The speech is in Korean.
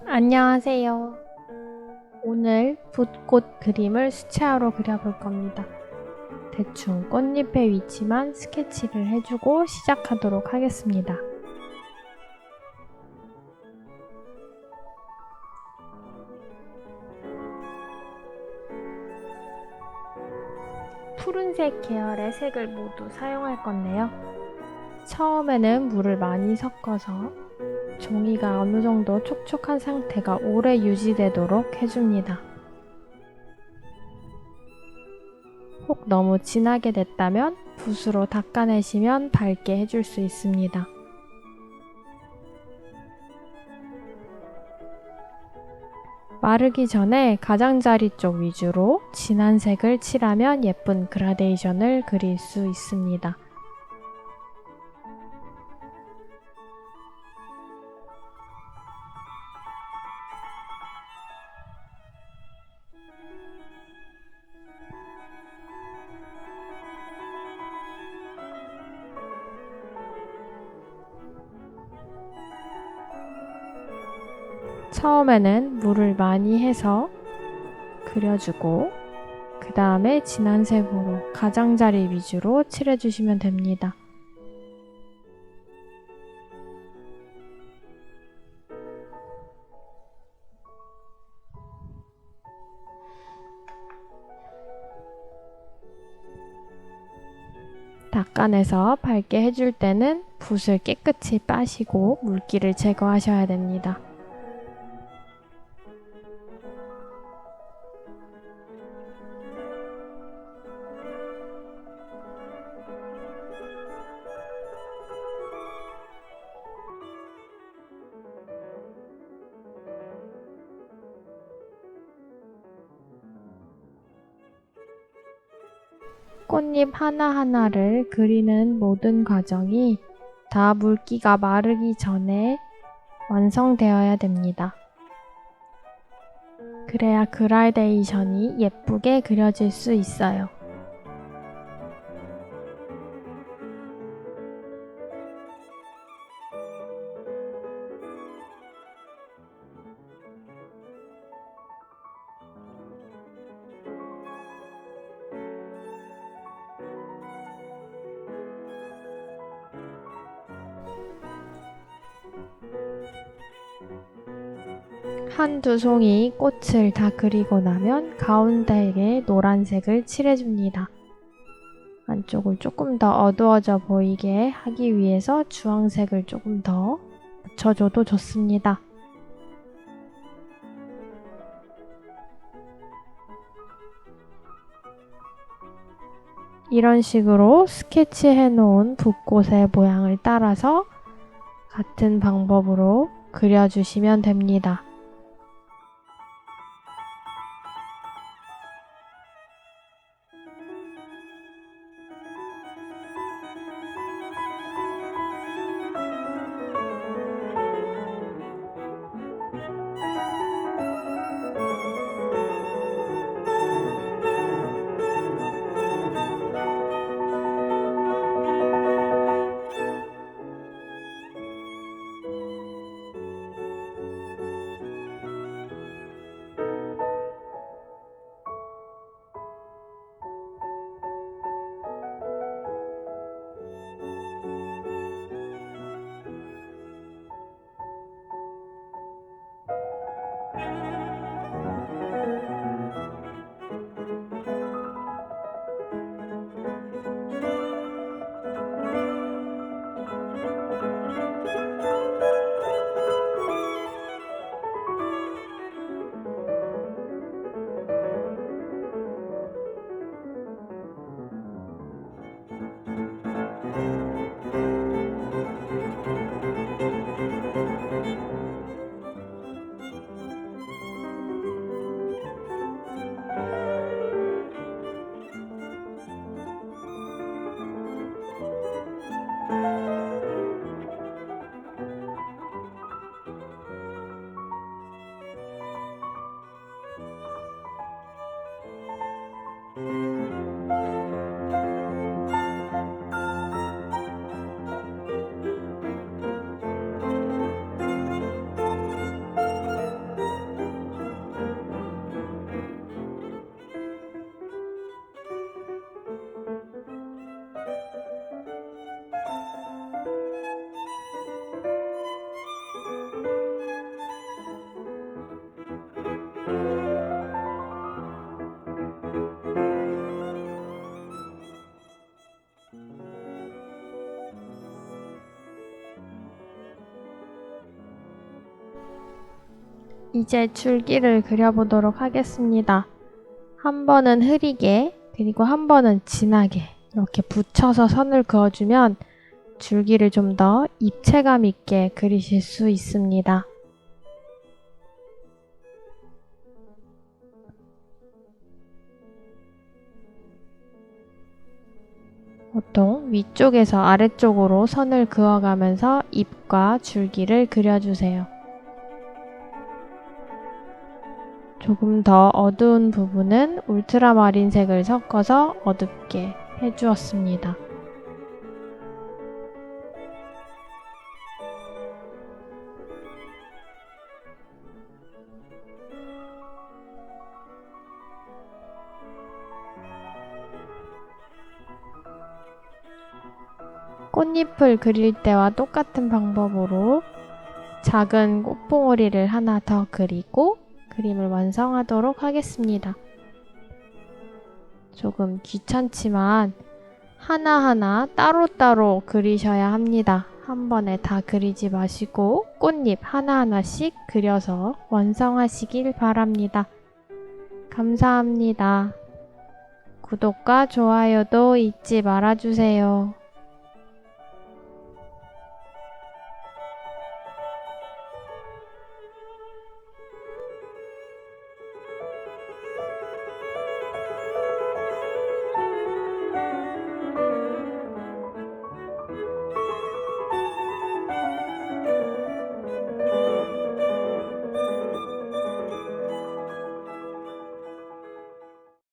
안녕하세요. 오늘 붓꽃 그림을 수채화로 그려볼 겁니다. 대충 꽃잎의 위치만 스케치를 해주고 시작하도록 하겠습니다. 푸른색 계열의 색을 모두 사용할 건데요. 처음에는 물을 많이 섞어서 종이가 어느 정도 촉촉한 상태가 오래 유지되도록 해줍니다. 혹 너무 진하게 됐다면 붓으로 닦아내시면 밝게 해줄 수 있습니다. 마르기 전에 가장자리 쪽 위주로 진한 색을 칠하면 예쁜 그라데이션을 그릴 수 있습니다. 처음에는 물을 많이 해서 그려주고 그 다음에 진한 색으로 가장자리 위주로 칠해주시면 됩니다. 닦아내서 밝게 해줄 때는 붓을 깨끗이 빠시고 물기를 제거하셔야 됩니다. 꽃잎 하나하나를 그리는 모든 과정이 다 물기가 마르기 전에 완성되어야 됩니다. 그래야 그라데이션이 예쁘게 그려질 수 있어요. 한두 송이 꽃을 다 그리고 나면 가운데에 노란색을 칠해줍니다. 안쪽을 조금 더 어두워져 보이게 하기 위해서 주황색을 조금 더 묻혀줘도 좋습니다. 이런 식으로 스케치해 놓은 붓꽃의 모양을 따라서 같은 방법으로 그려주시면 됩니다. 이제 줄기를 그려보도록 하겠습니다. 한 번은 흐리게, 그리고 한 번은 진하게 이렇게 붙여서 선을 그어주면 줄기를 좀 더 입체감 있게 그리실 수 있습니다. 보통 위쪽에서 아래쪽으로 선을 그어가면서 잎과 줄기를 그려주세요. 조금 더 어두운 부분은 울트라마린색을 섞어서 어둡게 해주었습니다. 꽃잎을 그릴 때와 똑같은 방법으로 작은 꽃봉오리를 하나 더 그리고 그림을 완성하도록 하겠습니다. 조금 귀찮지만 하나하나 따로따로 그리셔야 합니다. 한 번에 다 그리지 마시고 꽃잎 하나하나씩 그려서 완성하시길 바랍니다. 감사합니다. 구독과 좋아요도 잊지 말아주세요.